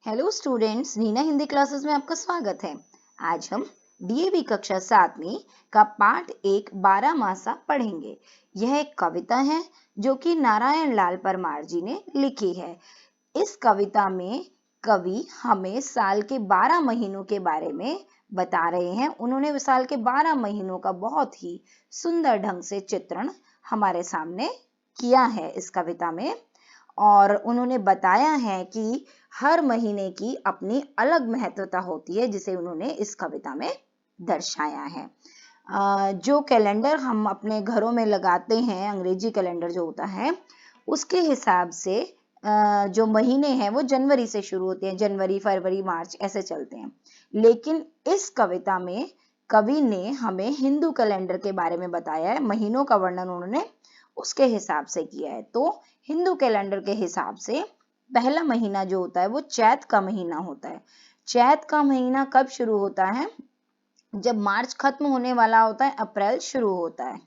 Hello students, Neena Hindi classes में आपका स्वागत है। आज हम डीएवी कक्षा 7 में का पाठ 1 बारहमासा पढ़ेंगे। यह एक कविता है जो कि नारायण लाल परमार जी ने लिखी है। इस कविता में कवि हमें साल के 12 महीनों के बारे में बता रहे हैं। उन्होंने साल के 12 महीनों का बहुत ही सुंदर ढंग से चित्रण हमारे सामने किया है इस कविता में, और उन्होंने बताया है कि हर महीने की अपनी अलग महत्वता होती है, जिसे उन्होंने इस कविता में दर्शाया है। जो कैलेंडर हम अपने घरों में लगाते हैं, अंग्रेजी कैलेंडर जो होता है, उसके हिसाब से जो महीने हैं वो जनवरी से शुरू होते हैं। जनवरी, फरवरी, मार्च ऐसे चलते हैं। लेकिन इस कविता में कवि ने हमें हिंदू कैलेंडर के बारे में बताया है। महीनों का वर्णन उन्होंने उसके हिसाब से किया है। तो हिंदू कैलेंडर के हिसाब से पहला महीना जो होता है वो चैत का महीना होता है। चैत का महीना कब शुरू होता है? जब मार्च खत्म होने वाला होता है, अप्रैल शुरू होता है।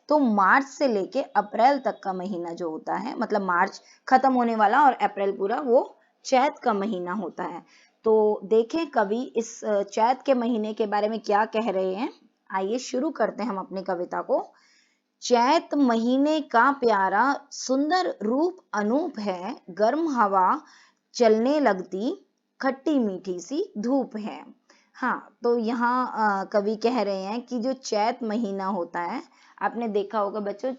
तो मार्च से लेके अप्रैल तक का महीना जो होता है, मतलब मार्च खत्म होने वाला और अप्रैल पूरा, वो चैत का महीना होता है। तो देखें कवि इस चैत के महीने के बारे में क्या कह रहे हैं। आइए शुरू करते हैं हम अपनी कविता को। चैत महीने का प्यारा सुंदर रूप अनूप है, गर्म हवा चलने लगती, खट्टी मीठी सी धूप है। हाँ, तो यहाँ कवि कह रहे हैं कि जो चैत महीना होता है, आपने देखा होगा बच्चों,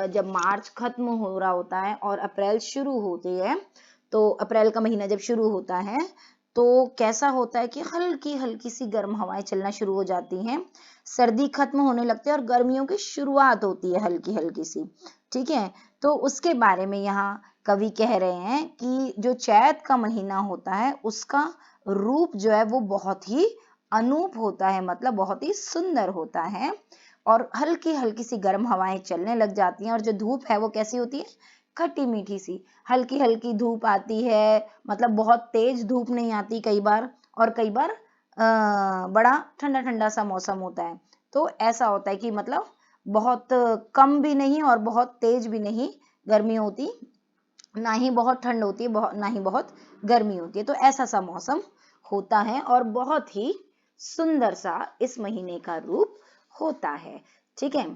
जब मार्च खत्म हो रहा होता है और अप्रैल शुरू होती है, तो अप्रैल का महीना जब शुरू होता है तो कैसा होता है कि हल्की हल्की सी गर्म हवाएं चलना शुरू हो जाती हैं। सर्दी खत्म होने लगती है और गर्मियों की शुरुआत होती है हल्की हल्की सी। ठीक है, तो उसके बारे में यहाँ कवि कह रहे हैं कि जो चैत का महीना होता है उसका रूप जो है वो बहुत ही अनूप होता है, मतलब बहुत ही सुंदर होता है, और हल्की हल्की सी गर्म हवाएं चलने लग जाती हैं। और जो धूप है वो कैसी होती है? खट्टी मीठी सी, हल्की हल्की धूप आती है, मतलब बहुत तेज धूप नहीं आती कई बार, और कई बार बड़ा ठंडा ठंडा सा मौसम होता है। तो ऐसा होता है कि मतलब बहुत कम भी नहीं और बहुत तेज भी नहीं गर्मी होती, ना ही बहुत ठंड होती है, ना ही बहुत गर्मी होती है। तो ऐसा सा मौसम होता है और बहुत ही सुंदर सा इस महीने का रूप होता है। ठीक है,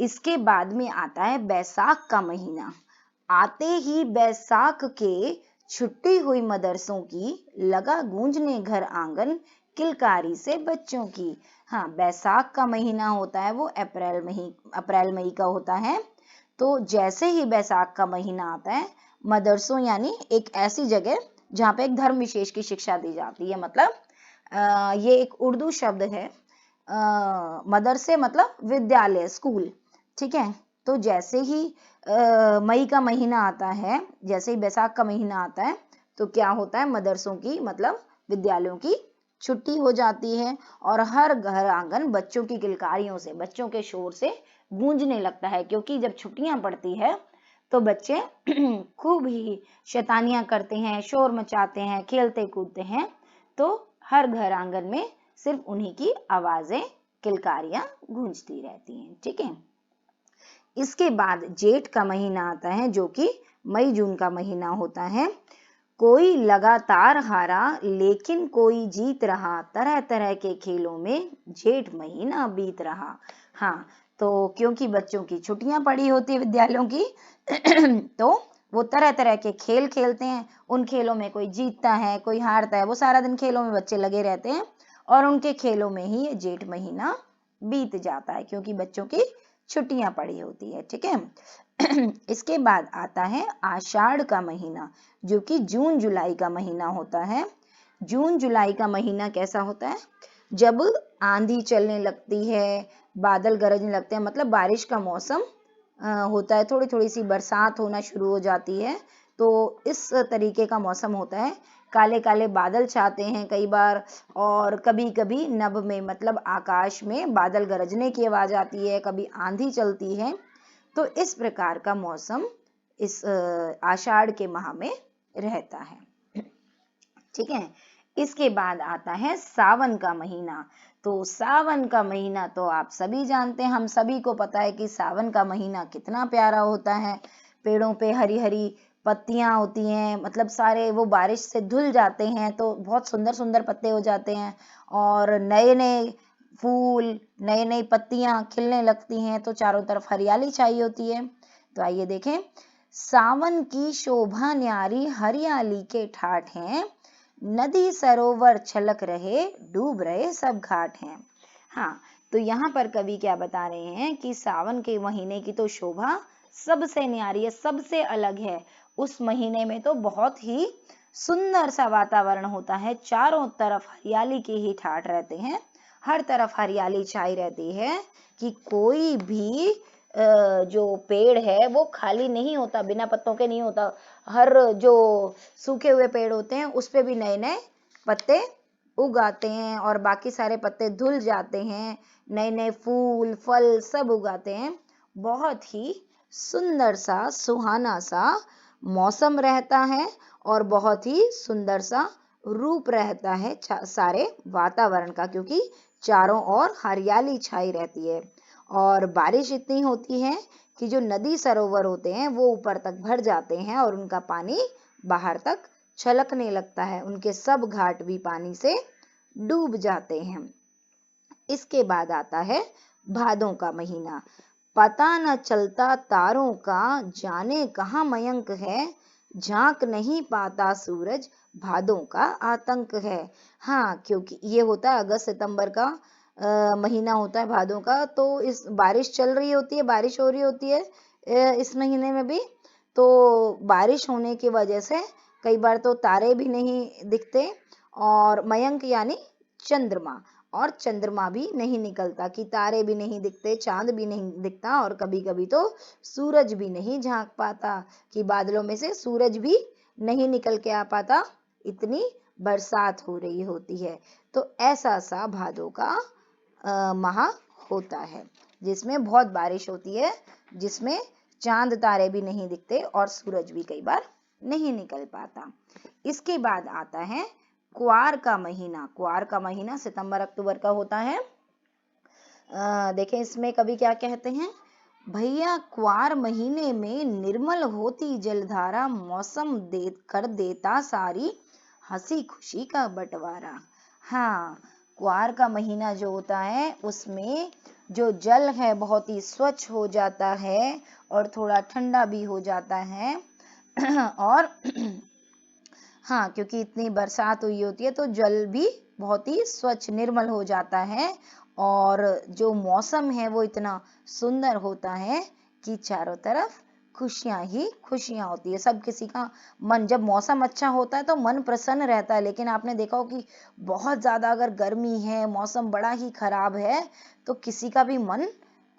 इसके बाद में आता है बैसाख का महीना। आते ही बैसाख के छुट्टी हुई मदरसों की, लगा गूंजने घर आंगन किलकारी से बच्चों की। हाँ, बैसाख का महीना होता है वो अप्रैल मई का होता है। तो जैसे ही बैसाख का महीना आता है, मदरसों यानी एक ऐसी जगह जहाँ पे एक धर्म विशेष की शिक्षा दी जाती है, मतलब ये एक उर्दू शब्द है। मदरसे मतलब विद्यालय, स्कूल। ठीक है, तो जैसे ही मई का महीना आता है, जैसे ही बैसाख का महीना आता है, तो क्या होता है? मदरसों की मतलब विद्यालयों की छुट्टी हो जाती है और हर घर आंगन बच्चों की किलकारियों से, बच्चों के शोर से गूंजने लगता है। क्योंकि जब छुट्टियां पड़ती है तो बच्चे खूब ही शैतानियां करते हैं, शोर मचाते हैं, खेलते कूदते हैं। तो हर घर आंगन में सिर्फ उन्हीं की आवाजें, किलकारियां गूंजती रहती हैं। ठीक है, इसके बाद जेठ का महीना आता है जो कि मई जून का महीना होता है। कोई लगातार हारा लेकिन कोई जीत रहा, तरह तरह के खेलों में जेठ महीना बीत रहा। हाँ, तो क्योंकि बच्चों की छुट्टियां पड़ी होती है विद्यालयों की तो वो तरह तरह के खेल खेलते हैं। उन खेलों में कोई जीतता है, कोई हारता है, वो सारा दिन खेलों में बच्चे लगे रहते हैं और उनके खेलों में ही ये जेठ महीना बीत जाता है, क्योंकि बच्चों की छुट्टियां पड़ी होती है। ठीक है इसके बाद आता है आषाढ़ का महीना जो कि जून जुलाई का महीना होता है। जून जुलाई का महीना कैसा होता है? जब आंधी चलने लगती है, बादल गरजने लगते हैं, मतलब बारिश का मौसम होता है, थोड़ी थोड़ी सी बरसात होना शुरू हो जाती है। तो इस तरीके का मौसम होता है। काले काले बादल छाते हैं कई बार, और कभी कभी नभ में, मतलब आकाश में बादल गरजने की आवाज आती है, कभी आंधी चलती है। तो इस प्रकार का मौसम इस आषाढ़ के माह में रहता है। ठीक है, इसके बाद आता है सावन का महीना। तो सावन का महीना तो आप सभी जानते हैं, हम सभी को पता है कि सावन का महीना कितना प्यारा होता है। पेड़ों पे हरी हरी पत्तियां होती हैं, मतलब सारे वो बारिश से धुल जाते हैं तो बहुत सुंदर सुंदर पत्ते हो जाते हैं और नए नए फूल, नई नई पत्तियां खिलने लगती हैं तो चारों तरफ हरियाली छाई होती है। तो आइए देखें, सावन की शोभा न्यारी हरियाली के ठाठ हैं, नदी सरोवर छलक रहे, डूब रहे सब घाट हैं। हाँ, तो यहाँ पर कवि क्या बता रहे हैं कि सावन के महीने की तो शोभा सबसे न्यारी है, सबसे अलग है। उस महीने में तो बहुत ही सुंदर सा वातावरण होता है, चारों तरफ हरियाली के ही ठाठ रहते हैं, हर तरफ हरियाली छाई रहती है कि कोई भी जो पेड़ है वो खाली नहीं होता, बिना पत्तों के नहीं होता। हर जो सूखे हुए पेड़ होते हैं उस पे भी नए नए पत्ते उग आते हैं और बाकी सारे पत्ते धुल जाते हैं, नए नए फूल फल सब उगाते हैं। बहुत ही सुंदर सा सुहाना सा मौसम रहता है और बहुत ही सुंदर सा रूप रहता है सारे वातावरण का, क्योंकि चारों ओर हरियाली छाई रहती है और बारिश इतनी होती है कि जो नदी सरोवर होते हैं वो ऊपर तक भर जाते हैं और उनका पानी बाहर तक छलकने लगता है, उनके सब घाट भी पानी से डूब जाते हैं। इसके बाद आता है भादों का महीना। पता न चलता तारों का, जाने कहाँ मयंक है, झांक नहीं पाता सूरज, भादों का आतंक है। हाँ, क्योंकि ये होता है अगस्त सितंबर का महीना होता है भादों का, तो इस बारिश चल रही होती है, बारिश हो रही होती है इस महीने में भी। तो बारिश होने की वजह से कई बार तो तारे भी नहीं दिखते और मयंक यानी चंद्रमा, और चंद्रमा भी नहीं निकलता, कि तारे भी नहीं दिखते, चांद भी नहीं दिखता और कभी कभी तो सूरज भी नहीं झांक पाता, कि बादलों में से सूरज भी नहीं निकल के आ पाता, इतनी बरसात हो रही होती है। तो ऐसा सा भादों का माह होता है जिसमें बहुत बारिश होती है, जिसमें चांद तारे भी नहीं दिखते और सूरज भी कई बार नहीं निकल पाता। इसके बाद आता है क्वार का महीना। क्वार का महीना सितंबर अक्टूबर का होता है। देखें इसमें कवि क्या कहते हैं, भैया क्वार महीने में निर्मल होती जलधारा, मौसम कर देता सारी हंसी खुशी का बंटवारा। हाँ, क्वार का महीना जो होता है उसमें जो जल है बहुत ही स्वच्छ हो जाता है और थोड़ा ठंडा भी हो जाता है और हाँ, क्योंकि इतनी बरसात हुई होती है तो जल भी बहुत ही स्वच्छ निर्मल हो जाता है और जो मौसम है वो इतना सुंदर होता है कि चारों तरफ खुशियां ही खुशियां होती है। सब किसी का मन, जब मौसम अच्छा होता है तो मन प्रसन्न रहता है, लेकिन आपने देखा हो कि बहुत ज्यादा अगर गर्मी है, मौसम बड़ा ही खराब है, तो किसी का भी मन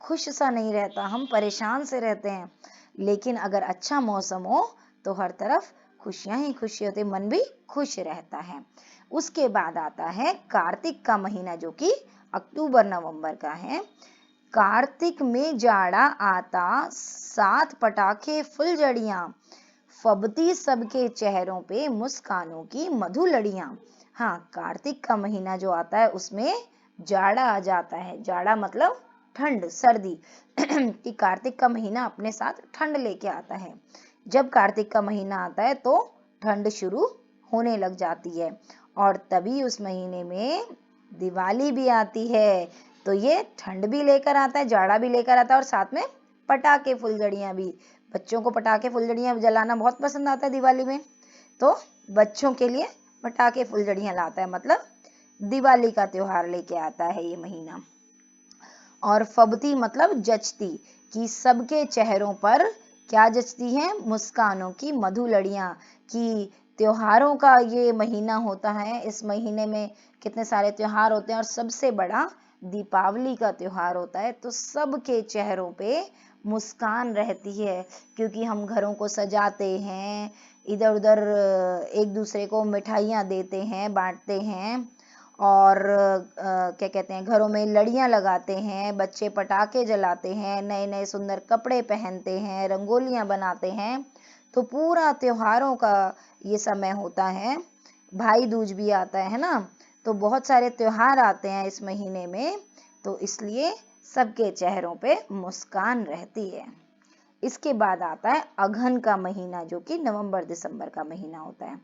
खुश सा नहीं रहता, हम परेशान से रहते हैं। लेकिन अगर अच्छा मौसम हो तो हर तरफ खुशियां ही खुशी होती, मन भी खुश रहता है। उसके बाद आता है कार्तिक का महीना जो कि अक्टूबर नवंबर का है। कार्तिक में जाड़ा आता, साथ पटाखे फुलझड़ियां, फबती सबके चेहरों पे मुस्कानों की मधु लड़ियां। हाँ, कार्तिक का महीना जो आता है उसमें जाड़ा आ जाता है। जाड़ा मतलब ठंड, सर्दी कि कार्तिक का महीना अपने साथ ठंड लेके आता है। जब कार्तिक का महीना आता है तो ठंड शुरू होने लग जाती है और तभी उस महीने में दिवाली भी आती है। तो ये ठंड भी लेकर आता है, जाड़ा भी लेकर आता है और साथ में पटाखे फुलझड़ियां भी। बच्चों को पटाखे फुलझड़ियां जलाना बहुत पसंद आता है दिवाली में, तो बच्चों के लिए पटाखे फुलझड़ियां लाता है, मतलब दिवाली का त्योहार लेके आता है ये महीना। और फबती मतलब जचती, कि सबके चेहरों पर क्या जचती है, मुस्कानों की मधु लड़ियां, कि त्योहारों का ये महीना होता है। इस महीने में कितने सारे त्योहार होते हैं और सबसे बड़ा दीपावली का त्योहार होता है, तो सबके चेहरों पे मुस्कान रहती है, क्योंकि हम घरों को सजाते हैं, इधर उधर एक दूसरे को मिठाइयाँ देते हैं, बांटते हैं और क्या कहते हैं, घरों में लड़ियां लगाते हैं, बच्चे पटाखे जलाते हैं, नए नए सुंदर कपड़े पहनते हैं, रंगोलियां बनाते हैं। तो पूरा त्योहारों का ये समय होता है। भाई दूज भी आता है ना, तो बहुत सारे त्योहार आते हैं इस महीने में, तो इसलिए सबके चेहरों पे मुस्कान रहती है। इसके बाद आता है अगहन का महीना, जो कि नवंबर दिसंबर का महीना होता है।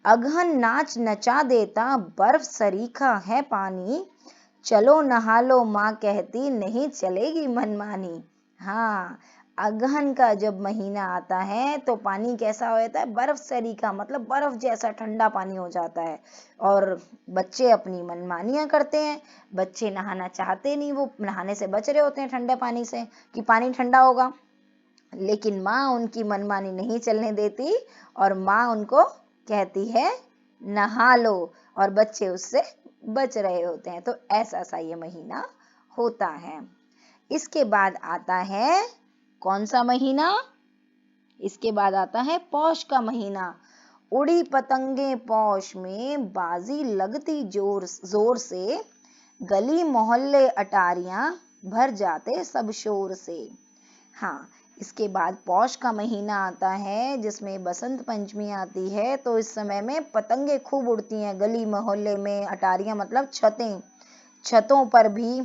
अगहन नाच नचा देता, बर्फ सरीखा है पानी, चलो नहा लो माँ कहती, नहीं चलेगी मनमानी। हाँ, अगहन का जब महीना आता है तो पानी कैसा हो जाता है, बर्फ सरीखा, मतलब बर्फ जैसा ठंडा पानी हो जाता है। और बच्चे अपनी मनमानियां करते हैं। बच्चे नहाना चाहते नहीं, वो नहाने से बच रहे होते हैं ठंडे पानी से, कि पानी ठंडा होगा। लेकिन माँ उनकी मनमानी नहीं चलने देती और माँ उनको कहती है नहा लो, और बच्चे उससे बच रहे होते हैं। तो ऐसा सा ये महीना होता है। इसके बाद आता है कौन सा महीना? इसके बाद आता है पौष का महीना। उड़ी पतंगे पौष में, बाजी लगती जोर से, गली मोहल्ले अटारियां, भर जाते सब शोर से। हाँ, इसके बाद पौष का महीना आता है जिसमें बसंत पंचमी आती है। तो इस समय में पतंगे खूब उड़ती हैं गली मोहल्ले में। अटारियां मतलब छतों पर भी,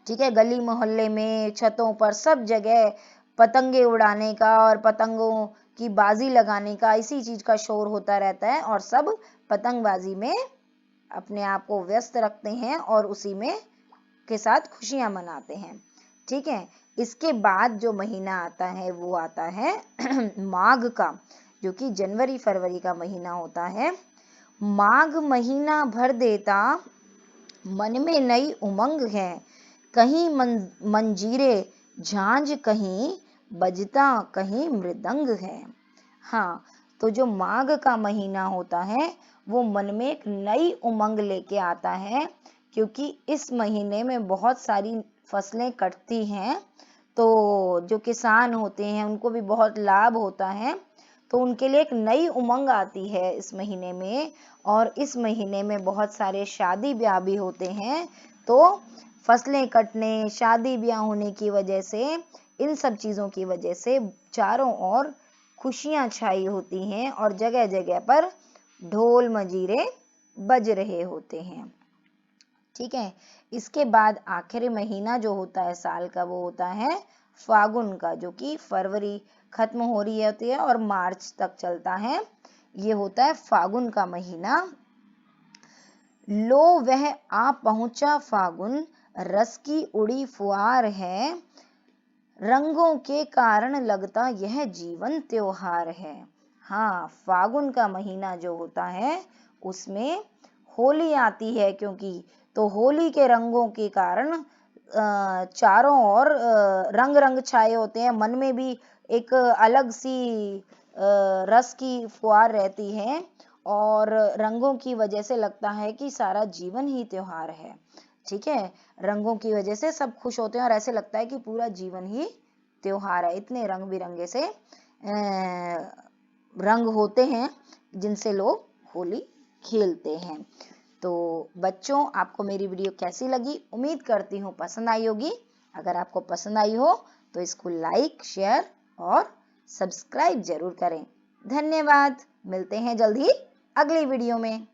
ठीक है, गली मोहल्ले में, छतों पर, सब जगह पतंगे उड़ाने का और पतंगों की बाजी लगाने का, इसी चीज का शोर होता रहता है। और सब पतंगबाजी में अपने आप को व्यस्त रखते हैं और उसी में के साथ खुशियां मनाते हैं। ठीक है, इसके बाद जो महीना आता है वो आता है माघ का, जो कि जनवरी फरवरी का महीना होता है। माघ महीना भर देता, मन में नई उमंग है, कहीं मंजीरे झांझ, कहीं बजता कहीं मृदंग है। हाँ, तो जो माघ का महीना होता है वो मन में एक नई उमंग लेके आता है, क्योंकि इस महीने में बहुत सारी फसलें कटती हैं। तो जो किसान होते हैं उनको भी बहुत लाभ होता है, तो उनके लिए एक नई उमंग आती है इस महीने में। और इस महीने में बहुत सारे शादी ब्याह भी होते हैं। तो फसलें कटने, शादी ब्याह होने की वजह से, इन सब चीज़ों की वजह से चारों ओर खुशियां छाई होती हैं और जगह जगह पर ढोल मजीरे बज रहे होते हैं। ठीक है, इसके बाद आखिरी महीना जो होता है साल का वो होता है फागुन का, जो कि फरवरी खत्म हो रही होती है और मार्च तक चलता है। ये होता है फागुन का महीना। लो वह आ पहुंचा फागुन, रस की उड़ी फुहार है, रंगों के कारण लगता यह जीवन त्योहार है। हाँ, फागुन का महीना जो होता है उसमें होली आती है, क्योंकि तो होली के रंगों के कारण चारों ओर रंग रंग छाए होते हैं। मन में भी एक अलग सी रस की फुहार रहती है और रंगों की वजह से लगता है कि सारा जीवन ही त्योहार है। ठीक है, रंगों की वजह से सब खुश होते हैं और ऐसे लगता है कि पूरा जीवन ही त्योहार है। इतने रंग बिरंगे से रंग होते हैं जिनसे लोग होली खेलते हैं। तो बच्चों, आपको मेरी वीडियो कैसी लगी? उम्मीद करती हूँ पसंद आई होगी। अगर आपको पसंद आई हो तो इसको लाइक, शेयर और सब्सक्राइब जरूर करें। धन्यवाद। मिलते हैं जल्द ही अगली वीडियो में।